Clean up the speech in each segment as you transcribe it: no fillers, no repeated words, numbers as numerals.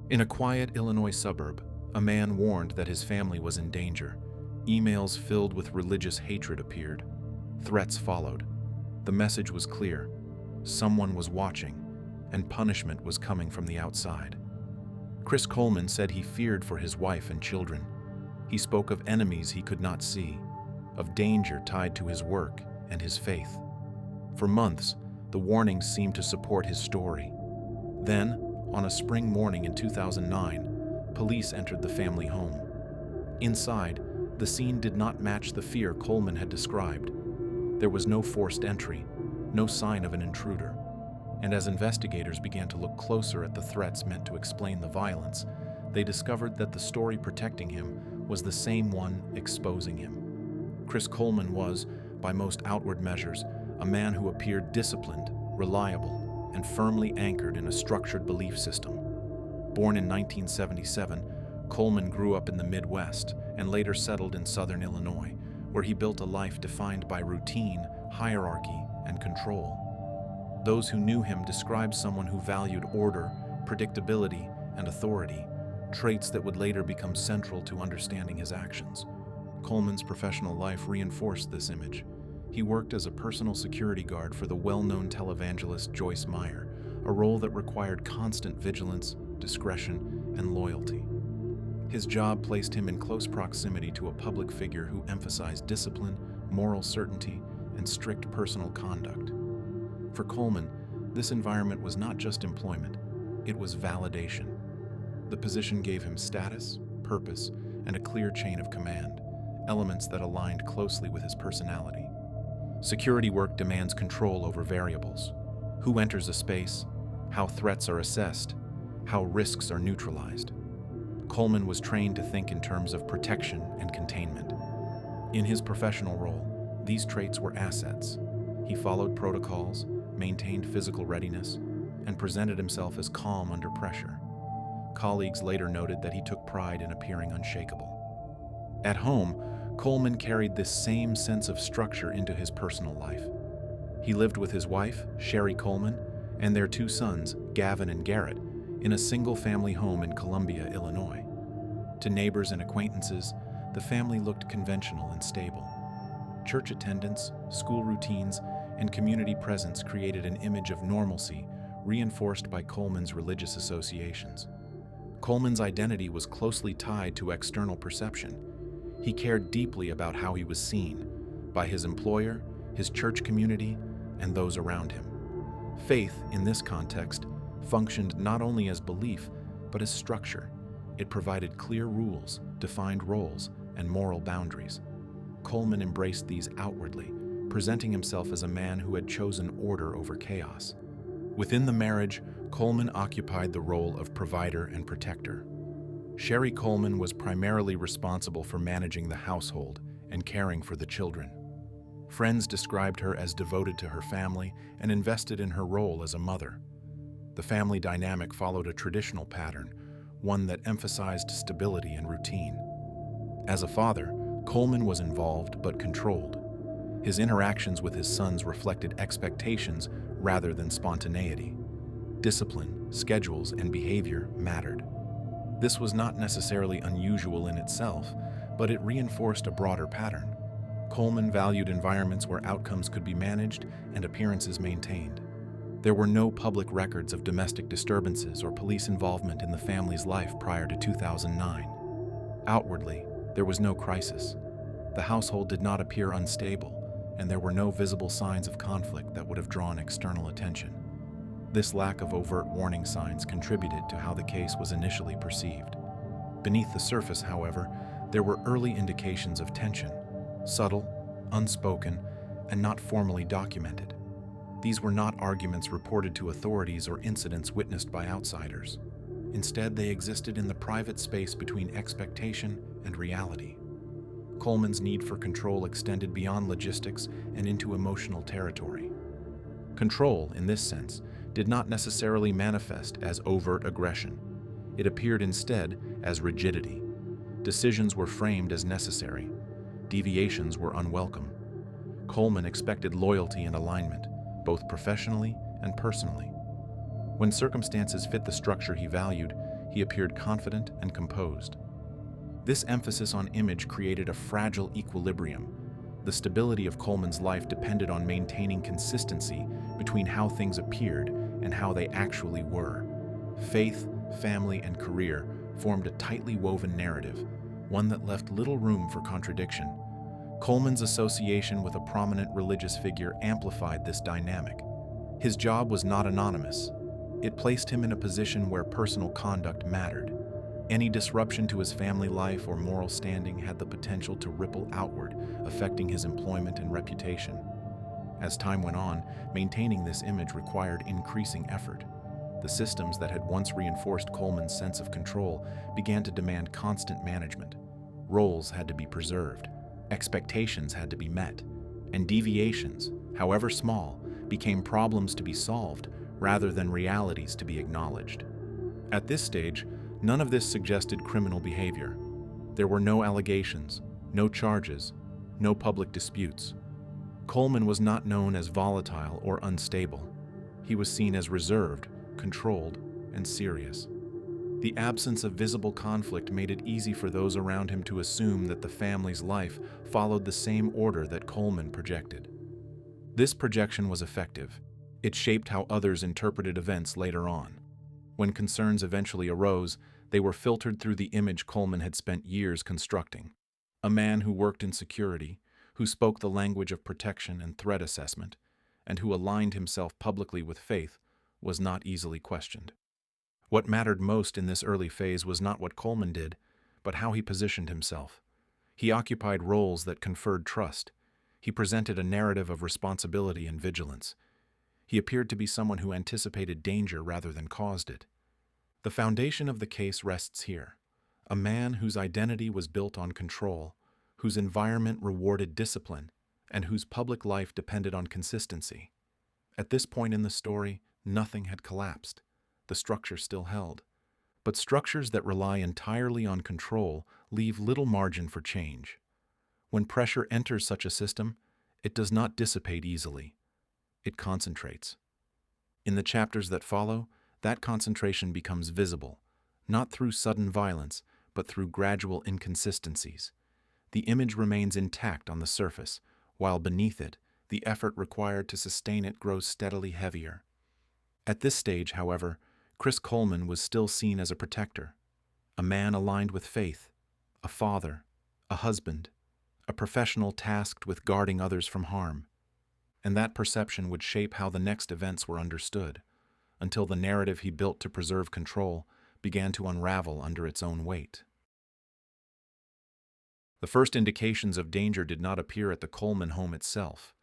In a quiet Illinois suburb, a man warned that his family was in danger. Emails filled with religious hatred appeared. Threats followed. The message was clear. Someone was watching, and punishment was coming from the outside. Chris Coleman said he feared for his wife and children. He spoke of enemies he could not see, of danger tied to his work and his faith. For months, the warnings seemed to support his story. Then, on a spring morning in 2009, police entered the family home. Inside, the scene did not match the fear Coleman had described. There was no forced entry, no sign of an intruder. And as investigators began to look closer at the threats meant to explain the violence, they discovered that the story protecting him was the same one exposing him. Chris Coleman was, by most outward measures, a man who appeared disciplined, reliable, and firmly anchored in a structured belief system. Born in 1977, Coleman grew up in the Midwest and later settled in southern Illinois, where he built a life defined by routine, hierarchy, and control. Those who knew him described someone who valued order, predictability, and authority, traits that would later become central to understanding his actions. Coleman's professional life reinforced this image. He worked as a personal security guard for the well-known televangelist Joyce Meyer, a role that required constant vigilance, discretion, and loyalty. His job placed him in close proximity to a public figure who emphasized discipline, moral certainty, and strict personal conduct. For Coleman, this environment was not just employment, it was validation. The position gave him status, purpose, and a clear chain of command, elements that aligned closely with his personality. Security work demands control over variables: who enters a space, how threats are assessed, how risks are neutralized. Coleman was trained to think in terms of protection and containment. In his professional role, these traits were assets. He followed protocols, maintained physical readiness, and presented himself as calm under pressure. Colleagues later noted that he took pride in appearing unshakable. At home, Coleman carried this same sense of structure into his personal life. He lived with his wife, Sherry Coleman, and their two sons, Gavin and Garrett, in a single-family home in Columbia, Illinois. To neighbors and acquaintances, the family looked conventional and stable. Church attendance, school routines, and community presence created an image of normalcy, reinforced by Coleman's religious associations. Coleman's identity was closely tied to external perception. He cared deeply about how he was seen, by his employer, his church community, and those around him. Faith, in this context, functioned not only as belief, but as structure. It provided clear rules, defined roles, and moral boundaries. Coleman embraced these outwardly, presenting himself as a man who had chosen order over chaos. Within the marriage, Coleman occupied the role of provider and protector. Sherry Coleman was primarily responsible for managing the household and caring for the children. Friends described her as devoted to her family and invested in her role as a mother. The family dynamic followed a traditional pattern, one that emphasized stability and routine. As a father, Coleman was involved but controlled. His interactions with his sons reflected expectations rather than spontaneity. Discipline, schedules, and behavior mattered. This was not necessarily unusual in itself, but it reinforced a broader pattern. Coleman valued environments where outcomes could be managed and appearances maintained. There were no public records of domestic disturbances or police involvement in the family's life prior to 2009. Outwardly, there was no crisis. The household did not appear unstable, and there were no visible signs of conflict that would have drawn external attention. This lack of overt warning signs contributed to how the case was initially perceived. Beneath the surface, however, there were early indications of tension, subtle, unspoken, and not formally documented. These were not arguments reported to authorities or incidents witnessed by outsiders. Instead, they existed in the private space between expectation and reality. Coleman's need for control extended beyond logistics and into emotional territory. Control, in this sense, did not necessarily manifest as overt aggression. It appeared instead as rigidity. Decisions were framed as necessary. Deviations were unwelcome. Coleman expected loyalty and alignment, both professionally and personally. When circumstances fit the structure he valued, he appeared confident and composed. This emphasis on image created a fragile equilibrium. The stability of Coleman's life depended on maintaining consistency between how things appeared and how they actually were. Faith, family, and career formed a tightly woven narrative, one that left little room for contradiction. Coleman's association with a prominent religious figure amplified this dynamic. His job was not anonymous. It placed him in a position where personal conduct mattered. Any disruption to his family life or moral standing had the potential to ripple outward, affecting his employment and reputation. As time went on, maintaining this image required increasing effort. The systems that had once reinforced Coleman's sense of control began to demand constant management. Roles had to be preserved, expectations had to be met, and deviations, however small, became problems to be solved rather than realities to be acknowledged. At this stage, none of this suggested criminal behavior. There were no allegations, no charges, no public disputes. Coleman was not known as volatile or unstable. He was seen as reserved, controlled, and serious. The absence of visible conflict made it easy for those around him to assume that the family's life followed the same order that Coleman projected. This projection was effective. It shaped how others interpreted events later on. When concerns eventually arose, they were filtered through the image Coleman had spent years constructing. A man who worked in security, who spoke the language of protection and threat assessment, and who aligned himself publicly with faith, was not easily questioned. What mattered most in this early phase was not what Coleman did, but how he positioned himself. He occupied roles that conferred trust. He presented a narrative of responsibility and vigilance. He appeared to be someone who anticipated danger rather than caused it. The foundation of the case rests here. A man whose identity was built on control, whose environment rewarded discipline, and whose public life depended on consistency. At this point in the story, nothing had collapsed. The structure still held. But structures that rely entirely on control leave little margin for change. When pressure enters such a system, it does not dissipate easily. It concentrates. In the chapters that follow, that concentration becomes visible, not through sudden violence, but through gradual inconsistencies. The image remains intact on the surface, while beneath it, the effort required to sustain it grows steadily heavier. At this stage, however, Chris Coleman was still seen as a protector, a man aligned with faith, a father, a husband, a professional tasked with guarding others from harm. And that perception would shape how the next events were understood, until the narrative he built to preserve control began to unravel under its own weight. The first indications of danger did not appear at the Coleman home itself.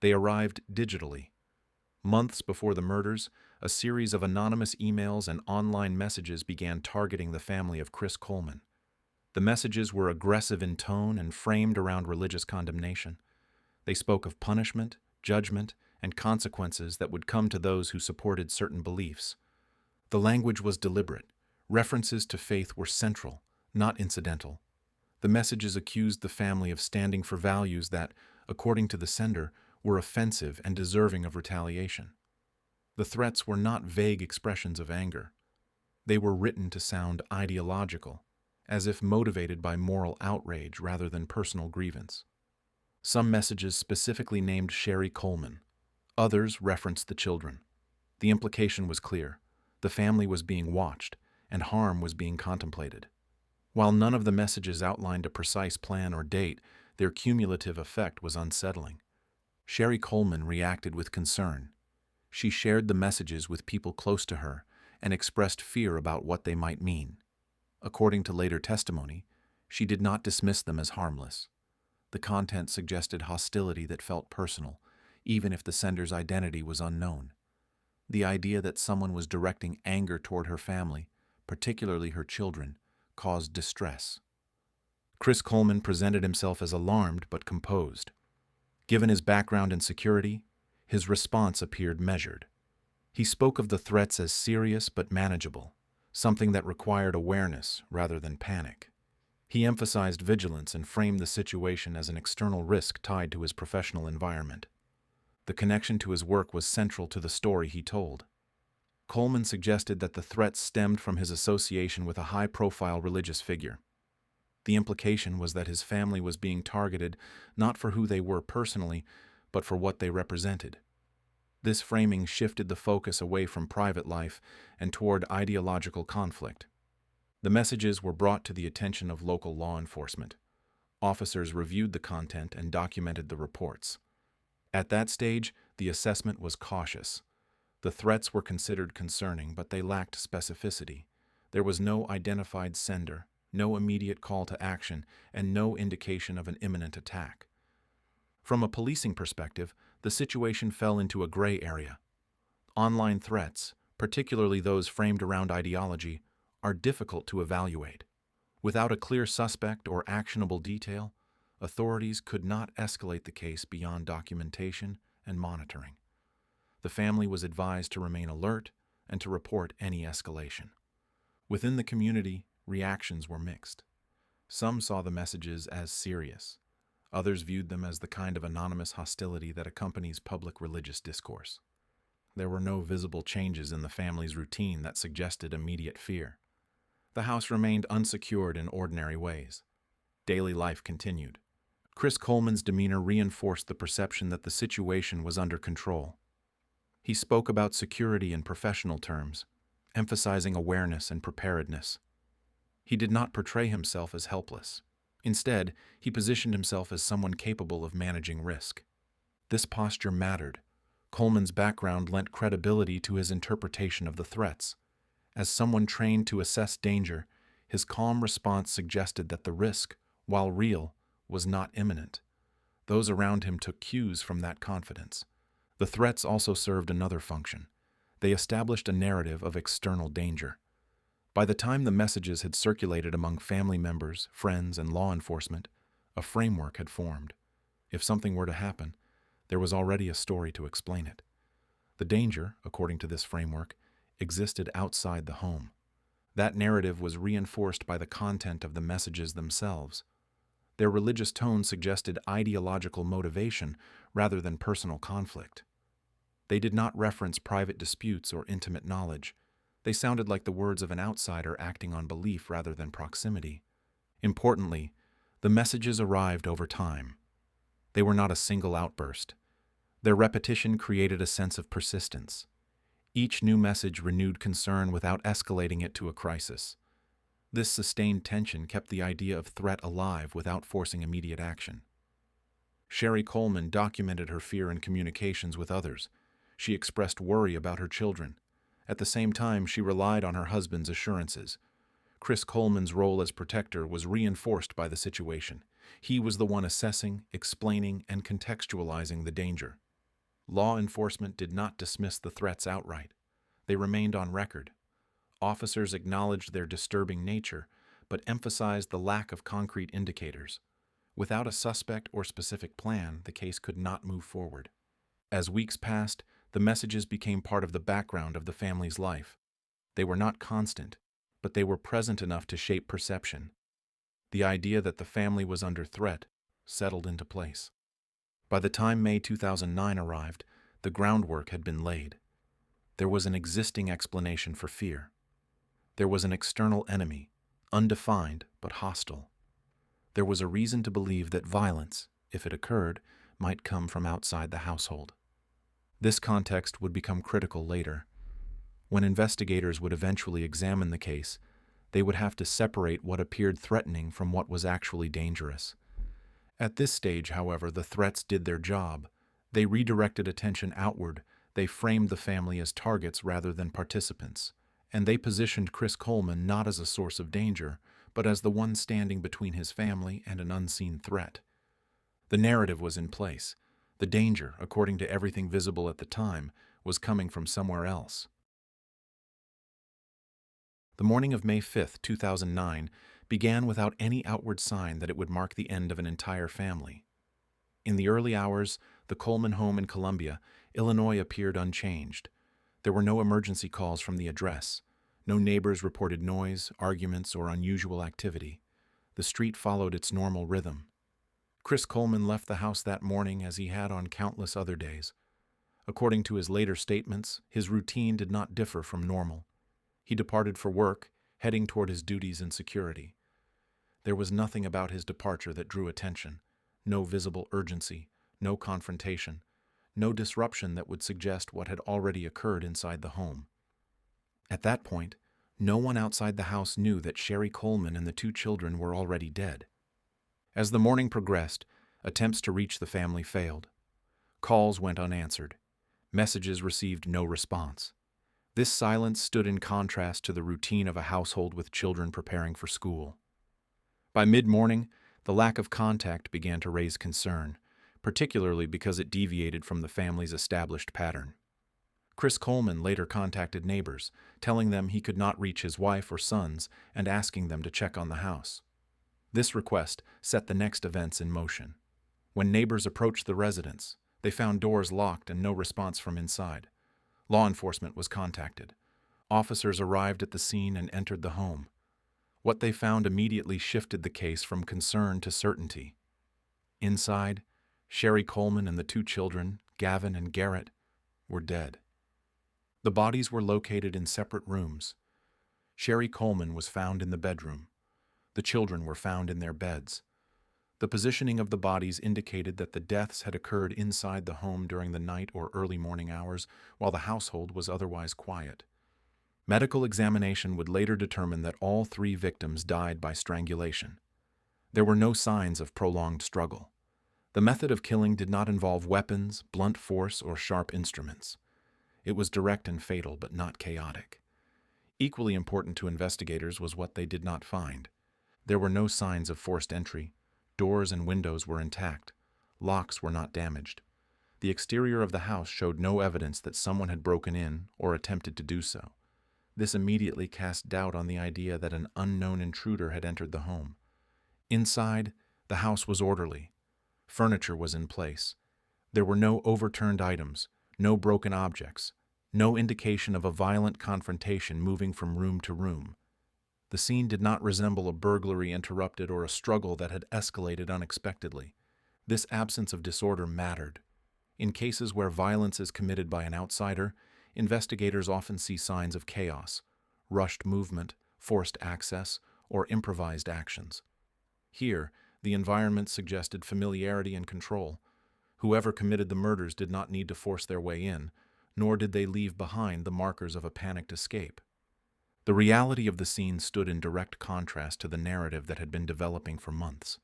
They arrived digitally. Months before the murders, a series of anonymous emails and online messages began targeting the family of Chris Coleman. The messages were aggressive in tone and framed around religious condemnation. They spoke of punishment, judgment, and consequences that would come to those who supported certain beliefs. The language was deliberate. References to faith were central, not incidental. The messages accused the family of standing for values that, according to the sender, were offensive and deserving of retaliation. The threats were not vague expressions of anger. They were written to sound ideological, as if motivated by moral outrage rather than personal grievance. Some messages specifically named Sherry Coleman. Others referenced the children. The implication was clear. The family was being watched, and harm was being contemplated. While none of the messages outlined a precise plan or date, their cumulative effect was unsettling. Sherry Coleman reacted with concern. She shared the messages with people close to her and expressed fear about what they might mean. According to later testimony, she did not dismiss them as harmless. The content suggested hostility that felt personal, even if the sender's identity was unknown. The idea that someone was directing anger toward her family, particularly her children, caused distress. Chris Coleman presented himself as alarmed but composed. Given his background in security, his response appeared measured. He spoke of the threats as serious but manageable, something that required awareness rather than panic. He emphasized vigilance and framed the situation as an external risk tied to his professional environment. The connection to his work was central to the story he told. Coleman suggested that the threats stemmed from his association with a high-profile religious figure. The implication was that his family was being targeted not for who they were personally, but for what they represented. This framing shifted the focus away from private life and toward ideological conflict. The messages were brought to the attention of local law enforcement. Officers reviewed the content and documented the reports. At that stage, the assessment was cautious. The threats were considered concerning, but they lacked specificity. There was no identified sender, no immediate call to action, and no indication of an imminent attack. From a policing perspective, the situation fell into a gray area. Online threats, particularly those framed around ideology, are difficult to evaluate. Without a clear suspect or actionable detail, authorities could not escalate the case beyond documentation and monitoring. The family was advised to remain alert and to report any escalation. Within the community, reactions were mixed. Some saw the messages as serious. Others viewed them as the kind of anonymous hostility that accompanies public religious discourse. There were no visible changes in the family's routine that suggested immediate fear. The house remained unsecured in ordinary ways. Daily life continued. Chris Coleman's demeanor reinforced the perception that the situation was under control. He spoke about security in professional terms, emphasizing awareness and preparedness. He did not portray himself as helpless. Instead, he positioned himself as someone capable of managing risk. This posture mattered. Coleman's background lent credibility to his interpretation of the threats. As someone trained to assess danger, his calm response suggested that the risk, while real, was not imminent. Those around him took cues from that confidence. The threats also served another function. They established a narrative of external danger. By the time the messages had circulated among family members, friends, and law enforcement, a framework had formed. If something were to happen, there was already a story to explain it. The danger, according to this framework, existed outside the home. That narrative was reinforced by the content of the messages themselves. Their religious tone suggested ideological motivation rather than personal conflict. They did not reference private disputes or intimate knowledge. They sounded like the words of an outsider acting on belief rather than proximity. Importantly, the messages arrived over time. They were not a single outburst. Their repetition created a sense of persistence. Each new message renewed concern without escalating it to a crisis. This sustained tension kept the idea of threat alive without forcing immediate action. Sherry Coleman documented her fear in communications with others. She expressed worry about her children. At the same time, she relied on her husband's assurances. Chris Coleman's role as protector was reinforced by the situation. He was the one assessing, explaining, and contextualizing the danger. Law enforcement did not dismiss the threats outright. They remained on record. Officers acknowledged their disturbing nature, but emphasized the lack of concrete indicators. Without a suspect or specific plan, the case could not move forward. As weeks passed, the messages became part of the background of the family's life. They were not constant, but they were present enough to shape perception. The idea that the family was under threat settled into place. By the time May 2009 arrived, the groundwork had been laid. There was an existing explanation for fear. There was an external enemy, undefined but hostile. There was a reason to believe that violence, if it occurred, might come from outside the household. This context would become critical later. When investigators would eventually examine the case, they would have to separate what appeared threatening from what was actually dangerous. At this stage, however, the threats did their job. They redirected attention outward, they framed the family as targets rather than participants, and they positioned Chris Coleman not as a source of danger, but as the one standing between his family and an unseen threat. The narrative was in place. The danger, according to everything visible at the time, was coming from somewhere else. The morning of May 5, 2009, began without any outward sign that it would mark the end of an entire family. In the early hours, the Coleman home in Columbia, Illinois appeared unchanged. There were no emergency calls from the address. No neighbors reported noise, arguments, or unusual activity. The street followed its normal rhythm. Chris Coleman left the house that morning as he had on countless other days. According to his later statements, his routine did not differ from normal. He departed for work, heading toward his duties in security. There was nothing about his departure that drew attention, no visible urgency, no confrontation, no disruption that would suggest what had already occurred inside the home. At that point, no one outside the house knew that Sherry Coleman and the two children were already dead. As the morning progressed, attempts to reach the family failed. Calls went unanswered. Messages received no response. This silence stood in contrast to the routine of a household with children preparing for school. By mid-morning, the lack of contact began to raise concern, particularly because it deviated from the family's established pattern. Chris Coleman later contacted neighbors, telling them he could not reach his wife or sons and asking them to check on the house. This request set the next events in motion. When neighbors approached the residence, they found doors locked and no response from inside. Law enforcement was contacted. Officers arrived at the scene and entered the home. What they found immediately shifted the case from concern to certainty. Inside, Sherry Coleman and the two children, Gavin and Garrett, were dead. The bodies were located in separate rooms. Sherry Coleman was found in the bedroom. The children were found in their beds. The positioning of the bodies indicated that the deaths had occurred inside the home during the night or early morning hours, while the household was otherwise quiet. Medical examination would later determine that all three victims died by strangulation. There were no signs of prolonged struggle. The method of killing did not involve weapons, blunt force, or sharp instruments. It was direct and fatal, but not chaotic. Equally important to investigators was what they did not find. There were no signs of forced entry. Doors and windows were intact. Locks were not damaged. The exterior of the house showed no evidence that someone had broken in or attempted to do so. This immediately cast doubt on the idea that an unknown intruder had entered the home. Inside, the house was orderly. Furniture was in place. There were no overturned items, no broken objects, no indication of a violent confrontation moving from room to room. The scene did not resemble a burglary interrupted or a struggle that had escalated unexpectedly. This absence of disorder mattered. In cases where violence is committed by an outsider, investigators often see signs of chaos, rushed movement, forced access, or improvised actions. Here, the environment suggested familiarity and control. Whoever committed the murders did not need to force their way in, nor did they leave behind the markers of a panicked escape. The reality of the scene stood in direct contrast to the narrative that had been developing for months.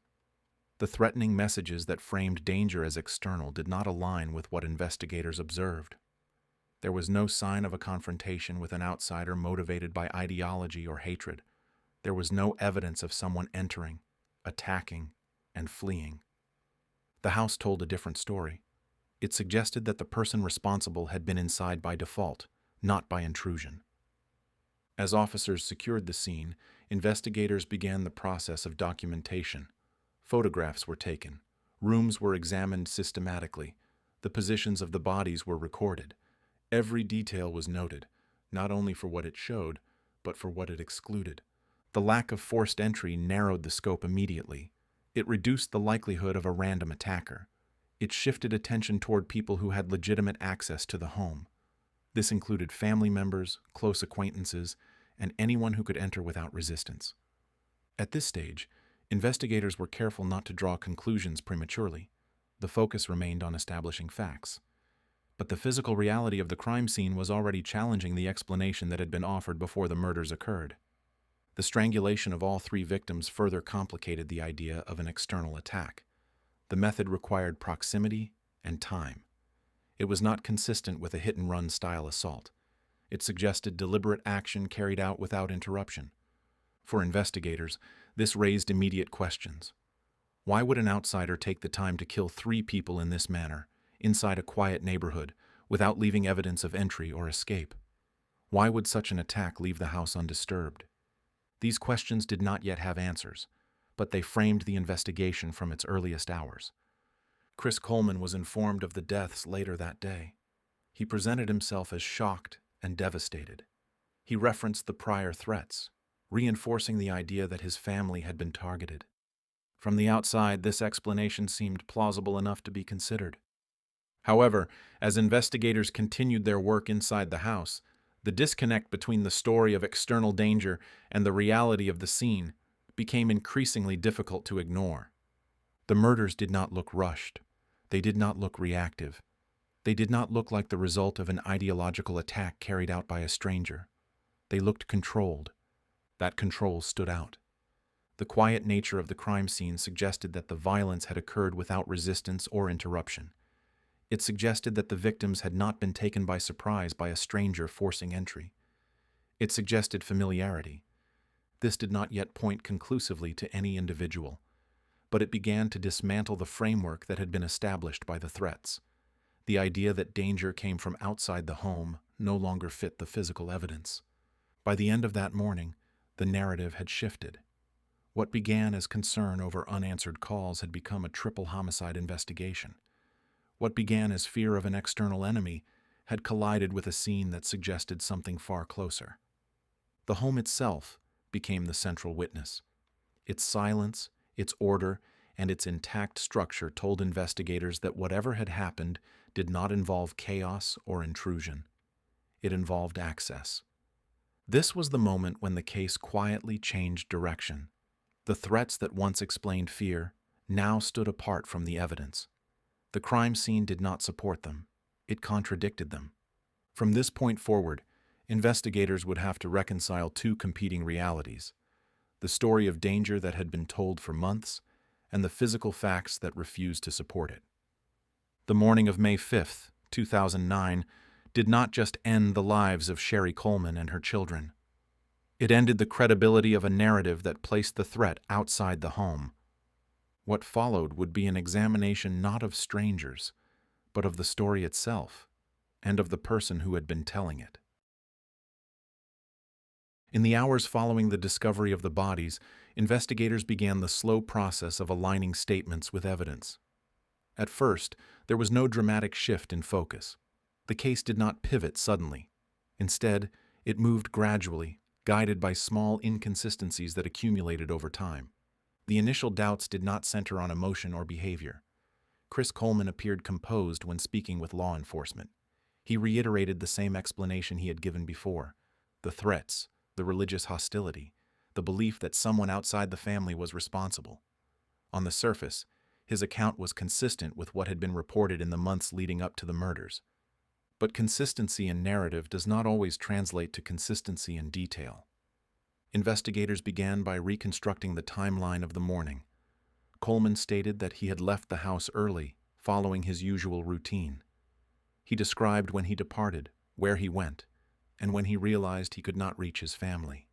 The threatening messages that framed danger as external did not align with what investigators observed. There was no sign of a confrontation with an outsider motivated by ideology or hatred. There was no evidence of someone entering, attacking, and fleeing. The house told a different story. It suggested that the person responsible had been inside by default, not by intrusion. As officers secured the scene, investigators began the process of documentation. Photographs were taken. Rooms were examined systematically. The positions of the bodies were recorded. Every detail was noted, not only for what it showed, but for what it excluded. The lack of forced entry narrowed the scope immediately. It reduced the likelihood of a random attacker. It shifted attention toward people who had legitimate access to the home. This included family members, close acquaintances, and anyone who could enter without resistance. At this stage, investigators were careful not to draw conclusions prematurely. The focus remained on establishing facts. But the physical reality of the crime scene was already challenging the explanation that had been offered before the murders occurred. The strangulation of all three victims further complicated the idea of an external attack. The method required proximity and time. It was not consistent with a hit-and-run style assault. It suggested deliberate action carried out without interruption. For investigators, this raised immediate questions. Why would an outsider take the time to kill three people in this manner, inside a quiet neighborhood, without leaving evidence of entry or escape? Why would such an attack leave the house undisturbed? These questions did not yet have answers, but they framed the investigation from its earliest hours. Chris Coleman was informed of the deaths later that day. He presented himself as shocked and devastated. He referenced the prior threats, reinforcing the idea that his family had been targeted. From the outside, this explanation seemed plausible enough to be considered. However, as investigators continued their work inside the house, the disconnect between the story of external danger and the reality of the scene became increasingly difficult to ignore. The murders did not look rushed. They did not look reactive. They did not look like the result of an ideological attack carried out by a stranger. They looked controlled. That control stood out. The quiet nature of the crime scene suggested that the violence had occurred without resistance or interruption. It suggested that the victims had not been taken by surprise by a stranger forcing entry. It suggested familiarity. This did not yet point conclusively to any individual, but it began to dismantle the framework that had been established by the threats. The idea that danger came from outside the home no longer fit the physical evidence. By the end of that morning, the narrative had shifted. What began as concern over unanswered calls had become a triple homicide investigation. What began as fear of an external enemy had collided with a scene that suggested something far closer. The home itself became the central witness. Its silence, its order, and its intact structure told investigators that whatever had happened did not involve chaos or intrusion. It involved access. This was the moment when the case quietly changed direction. The threats that once explained fear now stood apart from the evidence. The crime scene did not support them. It contradicted them. From this point forward, investigators would have to reconcile two competing realities: the story of danger that had been told for months, and the physical facts that refused to support it. The morning of May 5th, 2009, did not just end the lives of Sherry Coleman and her children. It ended the credibility of a narrative that placed the threat outside the home. What followed would be an examination not of strangers, but of the story itself, and of the person who had been telling it. In the hours following the discovery of the bodies, investigators began the slow process of aligning statements with evidence. At first, there was no dramatic shift in focus. The case did not pivot suddenly. Instead, it moved gradually, guided by small inconsistencies that accumulated over time. The initial doubts did not center on emotion or behavior. Chris Coleman appeared composed when speaking with law enforcement. He reiterated the same explanation he had given before: the threats, the religious hostility, the belief that someone outside the family was responsible. On the surface, his account was consistent with what had been reported in the months leading up to the murders. But consistency in narrative does not always translate to consistency in detail. Investigators began by reconstructing the timeline of the morning. Coleman stated that he had left the house early, following his usual routine. He described when he departed, where he went, and when he realized he could not reach his family.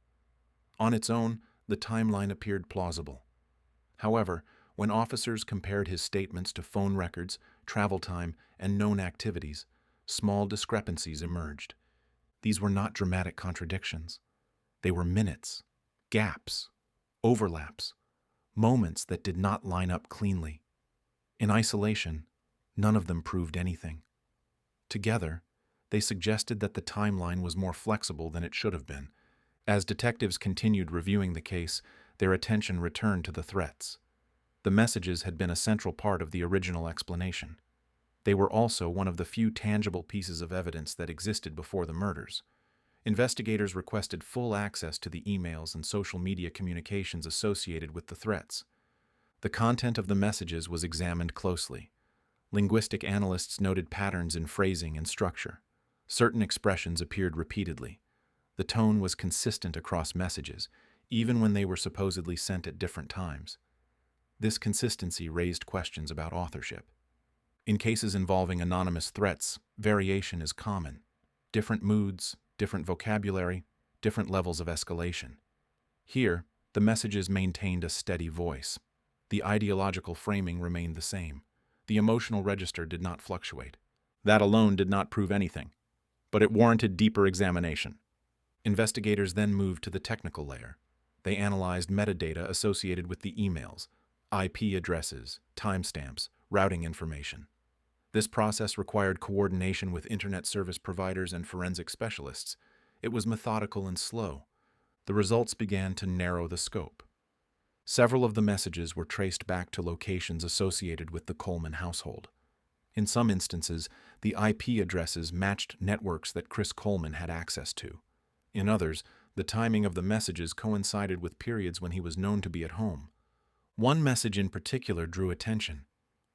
On its own, the timeline appeared plausible. However, when officers compared his statements to phone records, travel time, and known activities, small discrepancies emerged. These were not dramatic contradictions. They were minutes, gaps, overlaps, moments that did not line up cleanly. In isolation, none of them proved anything. Together, they suggested that the timeline was more flexible than it should have been. As detectives continued reviewing the case, their attention returned to the threats. The messages had been a central part of the original explanation. They were also one of the few tangible pieces of evidence that existed before the murders. Investigators requested full access to the emails and social media communications associated with the threats. The content of the messages was examined closely. Linguistic analysts noted patterns in phrasing and structure. Certain expressions appeared repeatedly. The tone was consistent across messages, even when they were supposedly sent at different times. This consistency raised questions about authorship. In cases involving anonymous threats, variation is common. Different moods, different vocabulary, different levels of escalation. Here, the messages maintained a steady voice. The ideological framing remained the same. The emotional register did not fluctuate. That alone did not prove anything, but it warranted deeper examination. Investigators then moved to the technical layer. They analyzed metadata associated with the emails, IP addresses, timestamps, routing information. This process required coordination with internet service providers and forensic specialists. It was methodical and slow. The results began to narrow the scope. Several of the messages were traced back to locations associated with the Coleman household. In some instances, the IP addresses matched networks that Chris Coleman had access to. In others, the timing of the messages coincided with periods when he was known to be at home. One message in particular drew attention.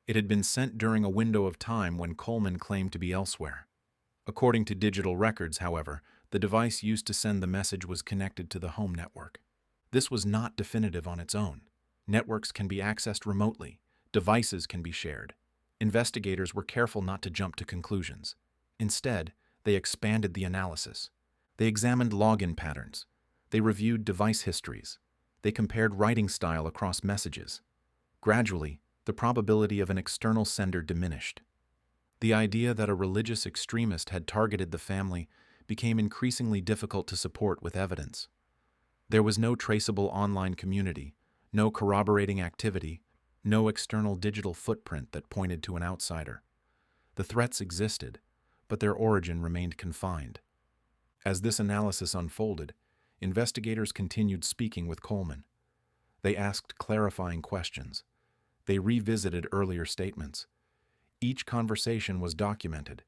It had been sent during a window of time when Coleman claimed to be elsewhere. According to digital records, however, the device used to send the message was connected to the home network. This was not definitive on its own. Networks can be accessed remotely. Devices can be shared. Investigators were careful not to jump to conclusions. Instead, they expanded the analysis. They examined login patterns. They reviewed device histories. They compared writing style across messages. Gradually, the probability of an external sender diminished. The idea that a religious extremist had targeted the family became increasingly difficult to support with evidence. There was no traceable online community, no corroborating activity, no external digital footprint that pointed to an outsider. The threats existed, but their origin remained confined. As this analysis unfolded, investigators continued speaking with Coleman. They asked clarifying questions. They revisited earlier statements. Each conversation was documented.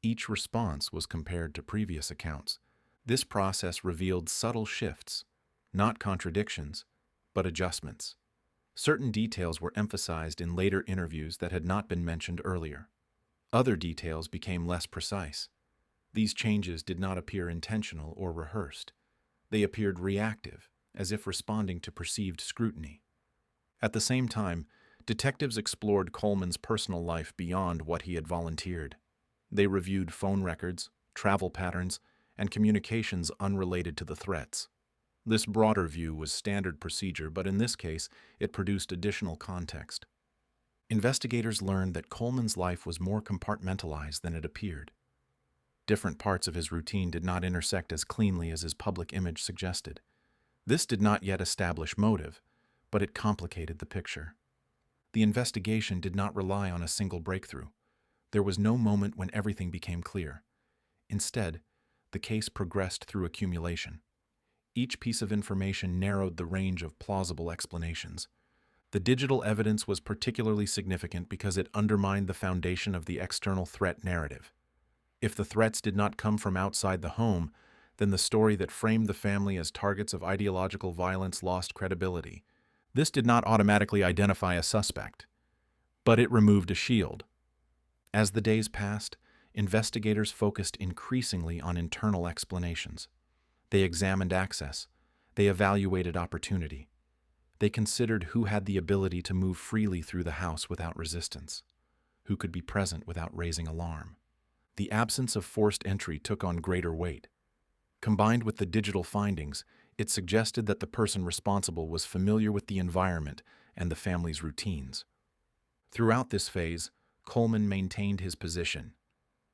Each response was compared to previous accounts. This process revealed subtle shifts, not contradictions, but adjustments. Certain details were emphasized in later interviews that had not been mentioned earlier. Other details became less precise. These changes did not appear intentional or rehearsed. They appeared reactive, as if responding to perceived scrutiny. At the same time, detectives explored Coleman's personal life beyond what he had volunteered. They reviewed phone records, travel patterns, and communications unrelated to the threats. This broader view was standard procedure, but in this case, it produced additional context. Investigators learned that Coleman's life was more compartmentalized than it appeared. Different parts of his routine did not intersect as cleanly as his public image suggested. This did not yet establish motive, but it complicated the picture. The investigation did not rely on a single breakthrough. There was no moment when everything became clear. Instead, the case progressed through accumulation. Each piece of information narrowed the range of plausible explanations. The digital evidence was particularly significant because it undermined the foundation of the external threat narrative. If the threats did not come from outside the home, then the story that framed the family as targets of ideological violence lost credibility. This did not automatically identify a suspect, but it removed a shield. As the days passed, investigators focused increasingly on internal explanations. They examined access. They evaluated opportunity. They considered who had the ability to move freely through the house without resistance, who could be present without raising alarm. The absence of forced entry took on greater weight. Combined with the digital findings, it suggested that the person responsible was familiar with the environment and the family's routines. Throughout this phase, Coleman maintained his position.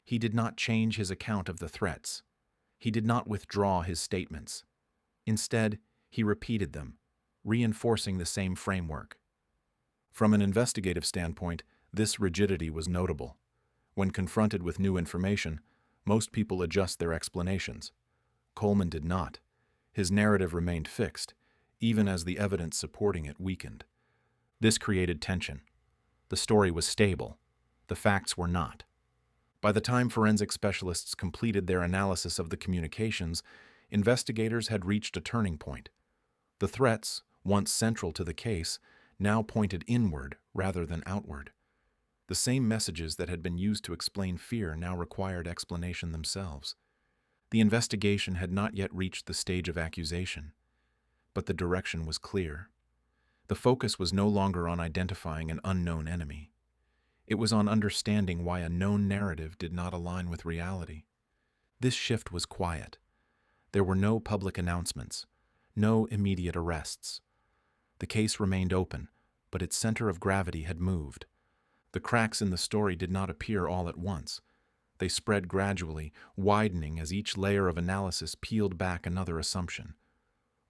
He did not change his account of the threats. He did not withdraw his statements. Instead, he repeated them, reinforcing the same framework. From an investigative standpoint, this rigidity was notable. When confronted with new information, most people adjust their explanations. Coleman did not. His narrative remained fixed, even as the evidence supporting it weakened. This created tension. The story was stable. The facts were not. By the time forensic specialists completed their analysis of the communications, investigators had reached a turning point. The threats, once central to the case, now pointed inward rather than outward. The same messages that had been used to explain fear now required explanation themselves. The investigation had not yet reached the stage of accusation, but the direction was clear. The focus was no longer on identifying an unknown enemy. It was on understanding why a known narrative did not align with reality. This shift was quiet. There were no public announcements, no immediate arrests. The case remained open, but its center of gravity had moved. The cracks in the story did not appear all at once. They spread gradually, widening as each layer of analysis peeled back another assumption.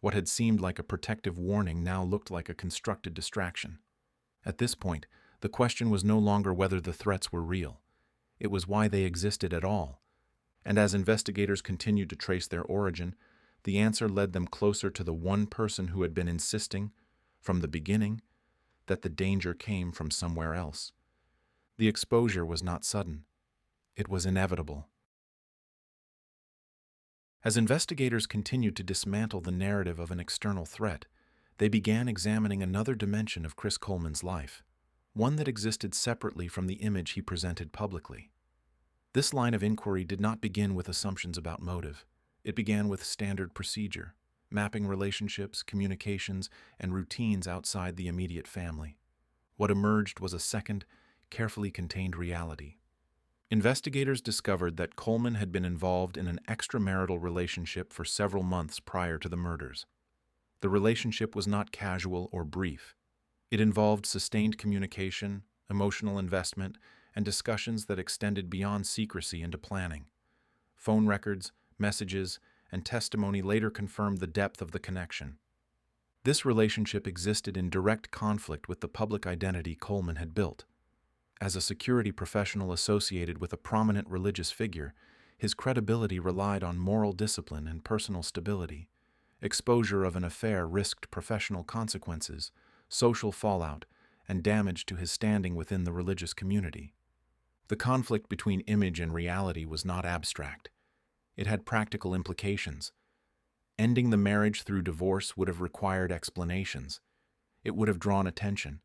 What had seemed like a protective warning now looked like a constructed distraction. At this point, the question was no longer whether the threats were real. It was why they existed at all. And as investigators continued to trace their origin, the answer led them closer to the one person who had been insisting, from the beginning, that the danger came from somewhere else. The exposure was not sudden. It was inevitable. As investigators continued to dismantle the narrative of an external threat, they began examining another dimension of Chris Coleman's life, one that existed separately from the image he presented publicly. This line of inquiry did not begin with assumptions about motive. It began with standard procedure, mapping relationships, communications, and routines outside the immediate family. What emerged was a second, carefully contained reality. Investigators discovered that Coleman had been involved in an extramarital relationship for several months prior to the murders. The relationship was not casual or brief. It involved sustained communication, emotional investment, and discussions that extended beyond secrecy into planning. Phone records, messages, and testimony later confirmed the depth of the connection. This relationship existed in direct conflict with the public identity Coleman had built. As a security professional associated with a prominent religious figure, his credibility relied on moral discipline and personal stability. Exposure of an affair risked professional consequences, social fallout, and damage to his standing within the religious community. The conflict between image and reality was not abstract. It had practical implications. Ending the marriage through divorce would have required explanations. It would have drawn attention.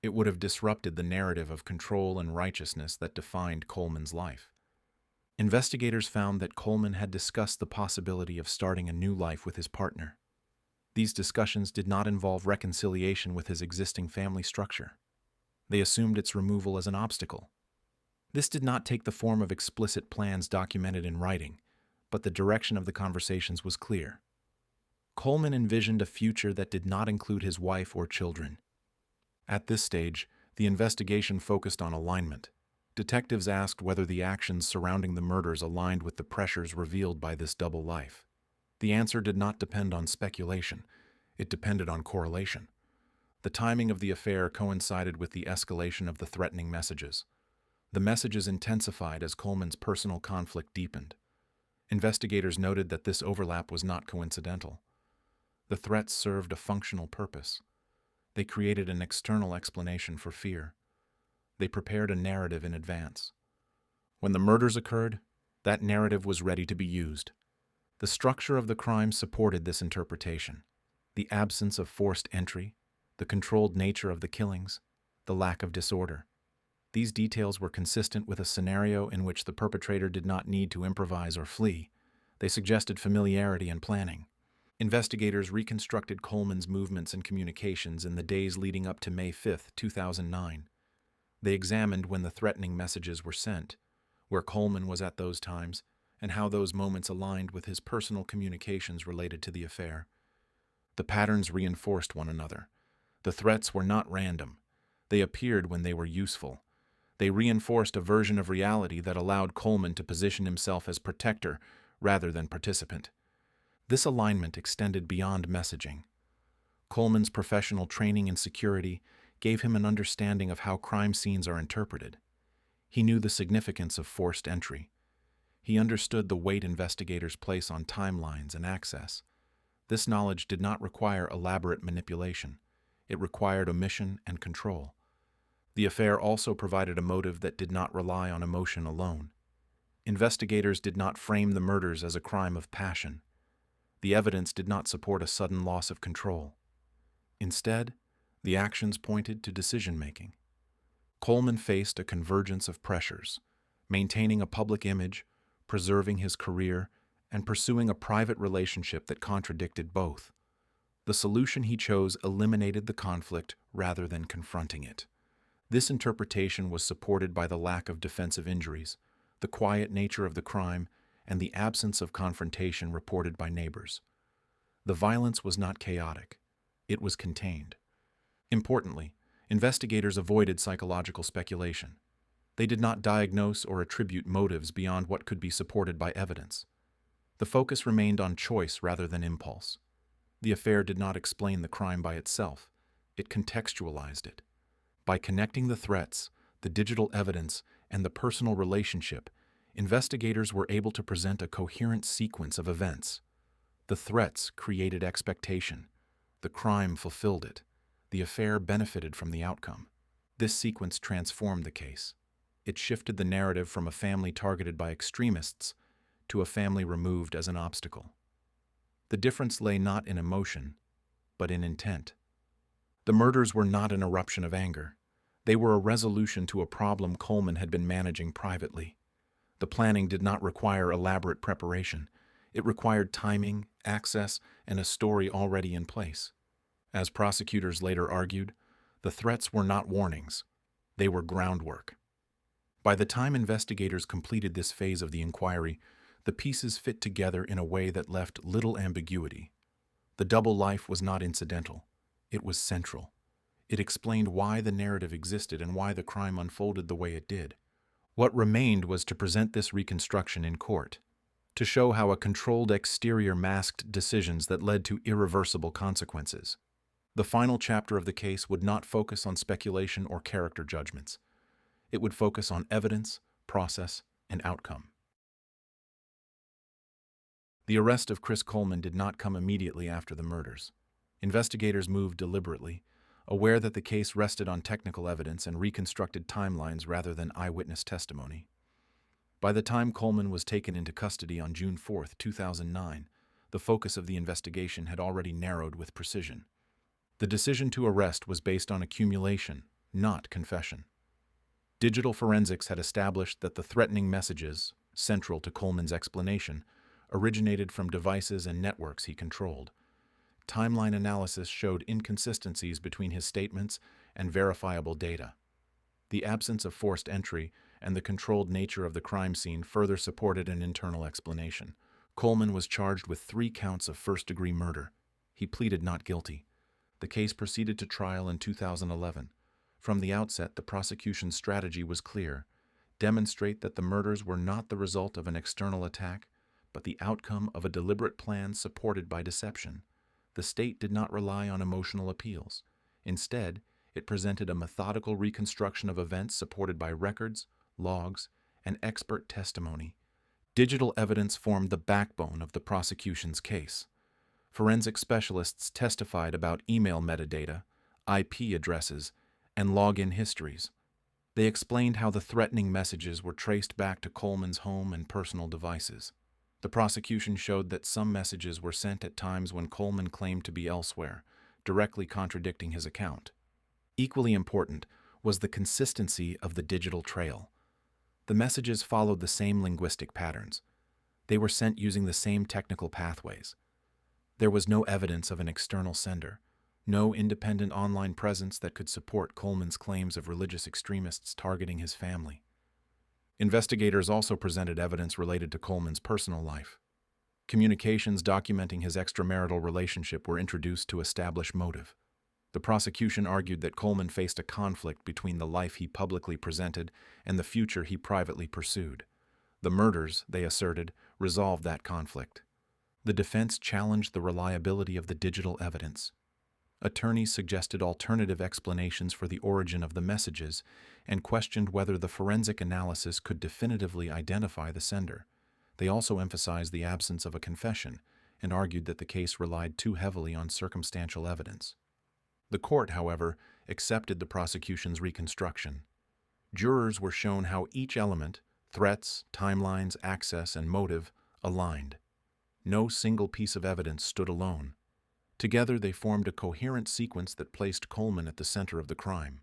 It would have disrupted the narrative of control and righteousness that defined Coleman's life. Investigators found that Coleman had discussed the possibility of starting a new life with his partner. These discussions did not involve reconciliation with his existing family structure. They assumed its removal as an obstacle. This did not take the form of explicit plans documented in writing, but the direction of the conversations was clear. Coleman envisioned a future that did not include his wife or children. At this stage, the investigation focused on alignment. Detectives asked whether the actions surrounding the murders aligned with the pressures revealed by this double life. The answer did not depend on speculation. It depended on correlation. The timing of the affair coincided with the escalation of the threatening messages. The messages intensified as Coleman's personal conflict deepened. Investigators noted that this overlap was not coincidental. The threats served a functional purpose. They created an external explanation for fear. They prepared a narrative in advance. When the murders occurred, that narrative was ready to be used. The structure of the crime supported this interpretation. The absence of forced entry, the controlled nature of the killings, the lack of disorder. These details were consistent with a scenario in which the perpetrator did not need to improvise or flee. They suggested familiarity and planning. Investigators reconstructed Coleman's movements and communications in the days leading up to May 5, 2009. They examined when the threatening messages were sent, where Coleman was at those times, and how those moments aligned with his personal communications related to the affair. The patterns reinforced one another. The threats were not random. They appeared when they were useful. They reinforced a version of reality that allowed Coleman to position himself as protector rather than participant. This alignment extended beyond messaging. Coleman's professional training in security gave him an understanding of how crime scenes are interpreted. He knew the significance of forced entry. He understood the weight investigators place on timelines and access. This knowledge did not require elaborate manipulation. It required omission and control. The affair also provided a motive that did not rely on emotion alone. Investigators did not frame the murders as a crime of passion. The evidence did not support a sudden loss of control. Instead, the actions pointed to decision-making. Coleman faced a convergence of pressures, maintaining a public image, preserving his career, and pursuing a private relationship that contradicted both. The solution he chose eliminated the conflict rather than confronting it. This interpretation was supported by the lack of defensive injuries, the quiet nature of the crime, and the absence of confrontation reported by neighbors. The violence was not chaotic. It was contained. Importantly, investigators avoided psychological speculation. They did not diagnose or attribute motives beyond what could be supported by evidence. The focus remained on choice rather than impulse. The affair did not explain the crime by itself. It contextualized it. By connecting the threats, the digital evidence, and the personal relationship, investigators were able to present a coherent sequence of events. The threats created expectation. The crime fulfilled it. The affair benefited from the outcome. This sequence transformed the case. It shifted the narrative from a family targeted by extremists to a family removed as an obstacle. The difference lay not in emotion, but in intent. The murders were not an eruption of anger. They were a resolution to a problem Coleman had been managing privately. The planning did not require elaborate preparation. It required timing, access, and a story already in place. As prosecutors later argued, the threats were not warnings. They were groundwork. By the time investigators completed this phase of the inquiry, the pieces fit together in a way that left little ambiguity. The double life was not incidental. It was central. It explained why the narrative existed and why the crime unfolded the way it did. What remained was to present this reconstruction in court, to show how a controlled exterior masked decisions that led to irreversible consequences. The final chapter of the case would not focus on speculation or character judgments. It would focus on evidence, process, and outcome. The arrest of Chris Coleman did not come immediately after the murders. Investigators moved deliberately, aware that the case rested on technical evidence and reconstructed timelines rather than eyewitness testimony. By the time Coleman was taken into custody on June 4, 2009, the focus of the investigation had already narrowed with precision. The decision to arrest was based on accumulation, not confession. Digital forensics had established that the threatening messages, central to Coleman's explanation, originated from devices and networks he controlled. Timeline analysis showed inconsistencies between his statements and verifiable data. The absence of forced entry and the controlled nature of the crime scene further supported an internal explanation. Coleman was charged with 3 counts of first-degree murder. He pleaded not guilty. The case proceeded to trial in 2011. From the outset, the prosecution's strategy was clear: demonstrate that the murders were not the result of an external attack, but the outcome of a deliberate plan supported by deception. The state did not rely on emotional appeals. Instead, it presented a methodical reconstruction of events supported by records, logs, and expert testimony. Digital evidence formed the backbone of the prosecution's case. Forensic specialists testified about email metadata, IP addresses, and login histories. They explained how the threatening messages were traced back to Coleman's home and personal devices. The prosecution showed that some messages were sent at times when Coleman claimed to be elsewhere, directly contradicting his account. Equally important was the consistency of the digital trail. The messages followed the same linguistic patterns. They were sent using the same technical pathways. There was no evidence of an external sender, no independent online presence that could support Coleman's claims of religious extremists targeting his family. Investigators also presented evidence related to Coleman's personal life. Communications documenting his extramarital relationship were introduced to establish motive. The prosecution argued that Coleman faced a conflict between the life he publicly presented and the future he privately pursued. The murders, they asserted, resolved that conflict. The defense challenged the reliability of the digital evidence. Attorneys suggested alternative explanations for the origin of the messages and questioned whether the forensic analysis could definitively identify the sender. They also emphasized the absence of a confession and argued that the case relied too heavily on circumstantial evidence. The court, however, accepted the prosecution's reconstruction. Jurors were shown how each element, threats, timelines, access, and motive, aligned. No single piece of evidence stood alone. Together, they formed a coherent sequence that placed Coleman at the center of the crime.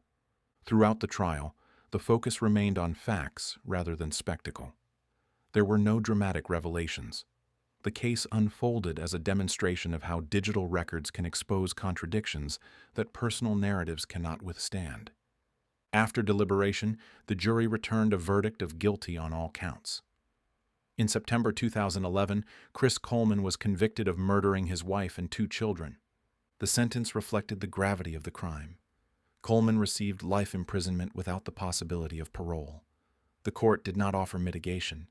Throughout the trial, the focus remained on facts rather than spectacle. There were no dramatic revelations. The case unfolded as a demonstration of how digital records can expose contradictions that personal narratives cannot withstand. After deliberation, the jury returned a verdict of guilty on all counts. In September 2011, Chris Coleman was convicted of murdering his wife and 2 children. The sentence reflected the gravity of the crime. Coleman received life imprisonment without the possibility of parole. The court did not offer mitigation.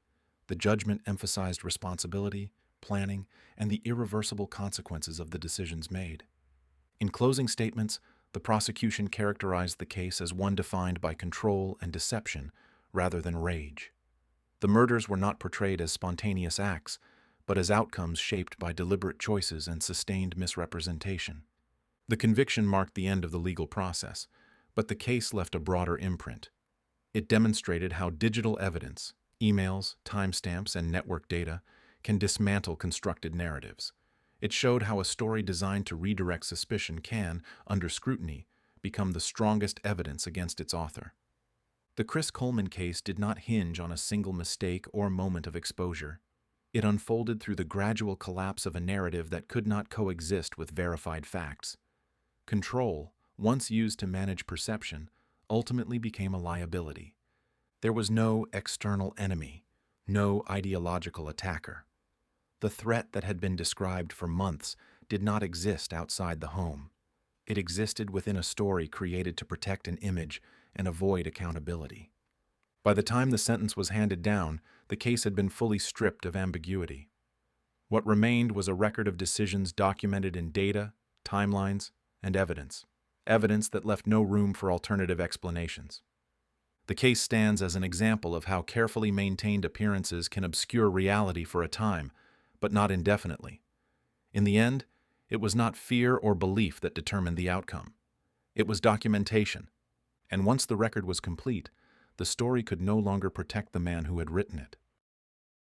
The judgment emphasized responsibility, planning, and the irreversible consequences of the decisions made. In closing statements, the prosecution characterized the case as one defined by control and deception rather than rage. The murders were not portrayed as spontaneous acts, but as outcomes shaped by deliberate choices and sustained misrepresentation. The conviction marked the end of the legal process, But the case left a broader imprint. It demonstrated how digital evidence, emails, timestamps, and network data can dismantle constructed narratives. It showed how a story designed to redirect suspicion can, under scrutiny, become the strongest evidence against its author. The Chris Coleman case did not hinge on a single mistake or moment of exposure. It unfolded through the gradual collapse of a narrative that could not coexist with verified facts. Control, once used to manage perception, ultimately became a liability. There was no external enemy, no ideological attacker. The threat that had been described for months did not exist outside the home. It existed within a story created to protect an image and avoid accountability. By the time the sentence was handed down, the case had been fully stripped of ambiguity. What remained was a record of decisions documented in data, timelines, and evidence that left no room for alternative explanations. The case stands as an example of how carefully maintained appearances can obscure reality for a time, but not indefinitely. In the end, it was not fear or belief that determined the outcome. It was documentation, and once the record was complete, the story could no longer protect the man who had written it.